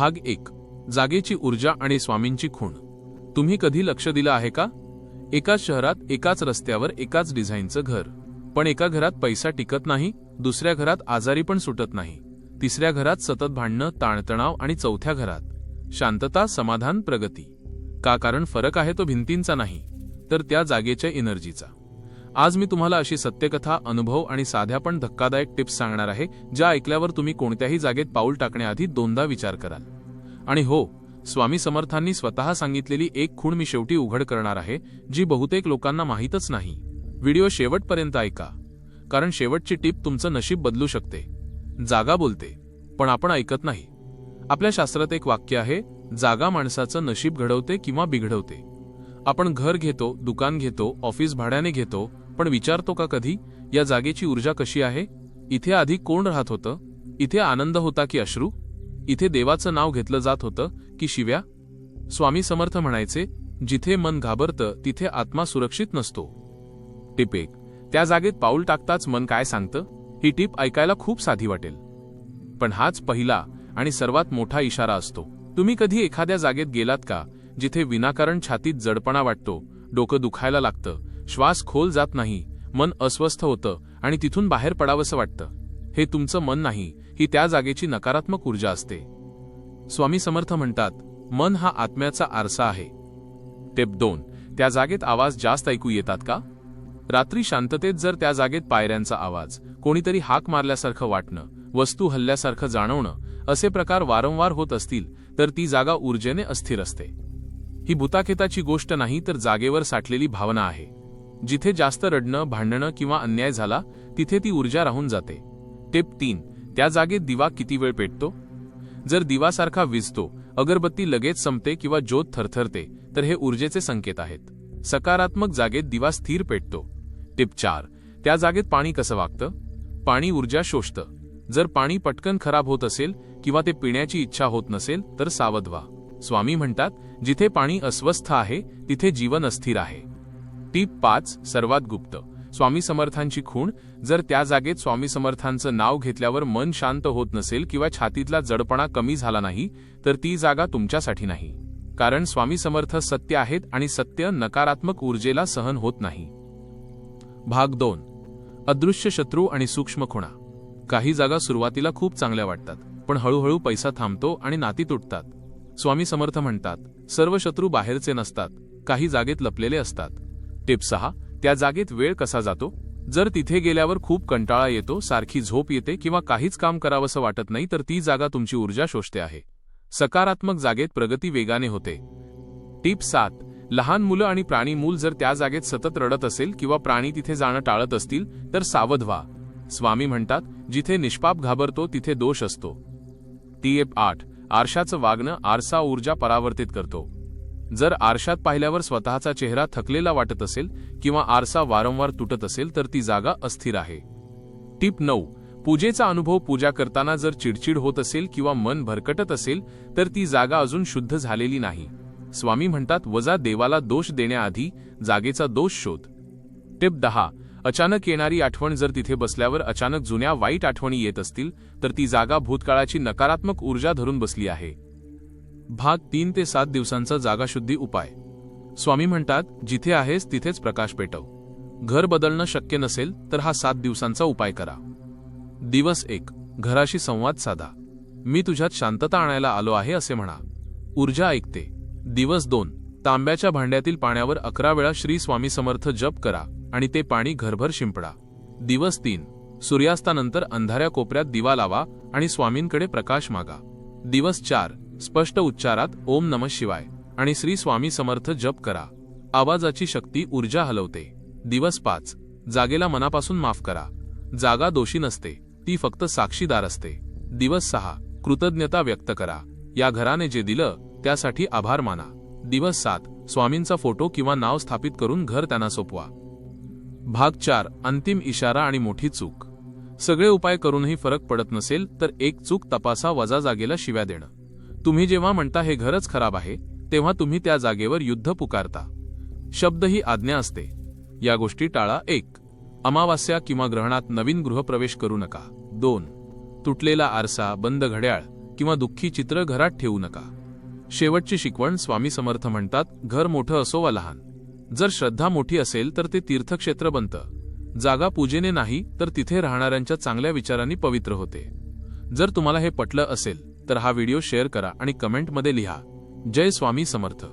भाग 1. जागेची ऊर्जा आणि स्वामींची खूण. तुम्ही कधी लक्ष दिलं आहे का? एकाच शहरात एकाच रस्त्यावर एकाच डिझाईनचं घर, पण एका घरात पैसा टिकत नाही, दुसऱ्या घरात आजारी पण सुटत नाही, तिसऱ्या घरात सतत भांडणं, ताणतणाव आणि चौथ्या घरात शांतता, समाधान, प्रगती. का? कारण फरक आहे तो भिंतींचा नाही, तर त्या जागेच्या एनर्जीचा. आज मी तुम्हाला अशी सत्यकथा, अनुभव आणि साध्या पण धक्कादायक टिप्स सांगणार आहे, ज्या ऐकल्यावर तुम्ही कोणत्याही जागेत पाऊल टाकण्याआधी दोनदा विचार कराल. आणि हो, स्वामी समर्थांनी स्वतः सांगितलेली एक खूण मी शेवटी उघड करणार आहे, जी बहुतेक लोकांना माहीतच नाही. व्हिडिओ शेवटपर्यंत ऐका, कारण शेवटची टिप तुमचं नशीब बदलू शकते. जागा बोलते, पण आपण ऐकत नाही. आपल्या शास्त्रात एक वाक्य आहे, जागा माणसाचं नशीब घडवते किंवा बिघडवते. आपण घर घेतो, दुकान घेतो, ऑफिस भाड्याने घेतो, पण विचारतो का कधी, या जागेची ऊर्जा कशी आहे? इथे आधी कोण राहत होतं? इथे आनंद होता की अश्रू? इथे देवाचं नाव घेतलं जात होतं की शिव्या? स्वामी समर्थ म्हणायचे, जिथे मन घाबरतं तिथे आत्मा सुरक्षित नसतो. टिप 1. त्या जागेत पाऊल टाकताच मन काय सांगतं? ही टिप ऐकायला खूप साधी वाटेल, पण हाच पहिला आणि सर्वात मोठा इशारा असतो. तुम्ही कधी एखाद्या जागेत गेलात का, जिथे विनाकारण छातीत जडपणा वाटतो, डोकं दुखायला लागतं, श्वास खोल जात नाही, मन अस्वस्थ होतं आणि तिथून बाहेर पडावंसं वाटतं? हे तुमचं मन नाही, ही त्या जागेची नकारात्मक ऊर्जा असते. स्वामी समर्थ म्हणतात, मन हा आत्म्याचा आरसा आहे. टिप 2. त्या जागेत आवाज जास्त ऐकू येतात का? रात्री शांततेत जर त्या जागेत पायऱ्यांचा आवाज, कोणीतरी हाक मारल्यासारखं वाटणं, वस्तू हलल्यासारखं जाणवणं, असे प्रकार वारंवार होत असतील, तर ती जागा ऊर्जेने अस्थिर असते. ही भूताखेताची गोष्ट नाही, तर जागेवर साठलेली भावना आहे. जिथे जास्त रडणं, भांडणं किंवा अन्याय झाला, तिथे ती ऊर्जा राहून जाते. टिप 3. त्या जागेत दिवा किती वेळ पेटतो? जर दिवासारखा विझतो, अगरबत्ती लगेच संपते किंवा ज्योत थरथरते, तर हे ऊर्जेचे संकेत आहेत. सकारात्मक जागेत दिवा स्थिर पेटतो. टिप 4. त्या जागेत पाणी कसं वागतं? पाणी ऊर्जा शोषतं. जर पाणी पटकन खराब होत असेल किंवा ते पिण्याची इच्छा होत नसेल, तर सावध व्हा. स्वामी म्हणतात, जिथे पाणी अस्वस्थ आहे, तिथे जीवन अस्थिर आहे. टिप 5. सर्वात गुप्त. स्वामी समर्थांची खूण. जर त्या जागेत स्वामी समर्थांचं नाव घेतल्यावर मन शांत होत नसेल किंवा छातीतला जडपणा कमी झाला नाही, तर ती जागा तुमच्यासाठी नाही. कारण स्वामी समर्थ सत्य आहेत आणि सत्य नकारात्मक ऊर्जेला सहन होत नाही. भाग 2. अदृश्य शत्रू आणि सूक्ष्म खुणा. काही जागा सुरुवातीला खूप चांगल्या वाटतात, पण हळूहळू पैसा थांबतो आणि नाती तुटतात. स्वामी समर्थ म्हणतात, सर्व शत्रू बाहेरचे नसतात, काही जागेत लपलेले असतात. टिप 6. त्या जागेत वेळ कसा जातो? जर तिथे गेल्यावर खूप कंटाळा येतो, सारखी झोप येते किंवा काहीच काम करावंसं वाटत नाही, तर ती जागा तुमची ऊर्जा शोषते आहे. सकारात्मक जागेत प्रगती वेगाने होते. टिप 7. लहान मुलं आणि प्राणी. मूल जर त्या जागेत सतत रडत असेल किंवा प्राणी तिथे जाणं टाळत असतील, तर सावध व्हा. स्वामी म्हणतात, जिथे निष्पाप घाबरतो तिथे दोष असतो. टिप 8. आरशाचं वागणं. आरसा ऊर्जा परावर्तित करतो. जर आरशात पाहिल्यावर स्वतःचा चेहरा थकलेला वाटत असेल किंवा आरसा वारंवार तुटत असेल, तर ती जागा अस्थिर आहे. टिप 9. पूजेचा अनुभव. पूजा करताना जर चिडचिड होत असेल किंवा मन भरकटत असेल, तर ती जागा अजून शुद्ध झालेली नाही. स्वामी म्हणतात, वजा देवाला दोष देण्याआधी जागेचा दोष शोध. टिप 10. अचानक येणारी आठवण. जर तिथे बसल्यावर अचानक जुन्या वाईट आठवणी येत असतील, तर ती जागा भूतकाळाची नकारात्मक ऊर्जा धरून बसली आहे. भाग 3 ते 7 दिवसांचा जागाशुद्धी उपाय. स्वामी म्हणतात, जिथे आहेस तिथेच प्रकाश पेटव. घर बदलणं शक्य नसेल, तर हा 7 दिवसांचा उपाय करा. दिवस 1. घराशी संवाद साधा. मी तुझ्यात शांतता आणायला आलो आहे असे म्हणा. ऊर्जा ऐकते. दिवस 2. तांब्याच्या भांड्यातील पाण्यावर 11 वेळा श्री स्वामी समर्थ जप करा आणि ते पाणी घरभर शिंपडा. दिवस 3. सूर्यास्तानंतर अंधाऱ्या कोपऱ्यात दिवा लावा आणि स्वामींकडे प्रकाश मागा. दिवस 4. स्पष्ट उच्चारात ओम नमः शिवाय आणि श्री स्वामी समर्थ जप करा. आवाजाची शक्ती ऊर्जा हलवते. दिवस 5. जागेला मनापासून माफ करा. जागा दोषी नसते, ती फक्त साक्षीदार असते. दिवस 6. कृतज्ञता व्यक्त करा. या घराने जे दिलं त्यासाठी आभार माना. दिवस 7. स्वामींचा फोटो किंवा नाव स्थापित करून घर त्यांना सोपवा. भाग 4. अंतिम इशारा आणि मोठी चूक. सगळे उपाय करूनही फरक पडत नसेल, तर एक चूक तपासा. वजा जागेला शिव्या देणं. तुम्ही जेव्हा म्हणता हे घरच खराब आहे, तेव्हा तुम्ही त्या जागेवर युद्ध पुकारता. शब्द ही आज्ञा असते. या गोष्टी टाळा. 1. अमावास्या किंवा ग्रहणात नवीन गृहप्रवेश करू नका. 2. तुटलेला आरसा, बंद घड्याळ किंवा दुःखी चित्र घरात ठेवू नका. शेवटची शिकवण स्वामी समर्थ म्हणतात, घर मोठं असो वा लहान, जर श्रद्धा मोठी असेल तर ते तीर्थक्षेत्र बनतं. जागा पूजेने नाही तर तिथे राहणाऱ्यांच्या चांगल्या विचारांनी पवित्र होते. जर तुम्हाला हे पटलं असेल तर हा व्हिडिओ शेअर करा आणि कमेंटमध्ये लिहा, जय स्वामी समर्थ.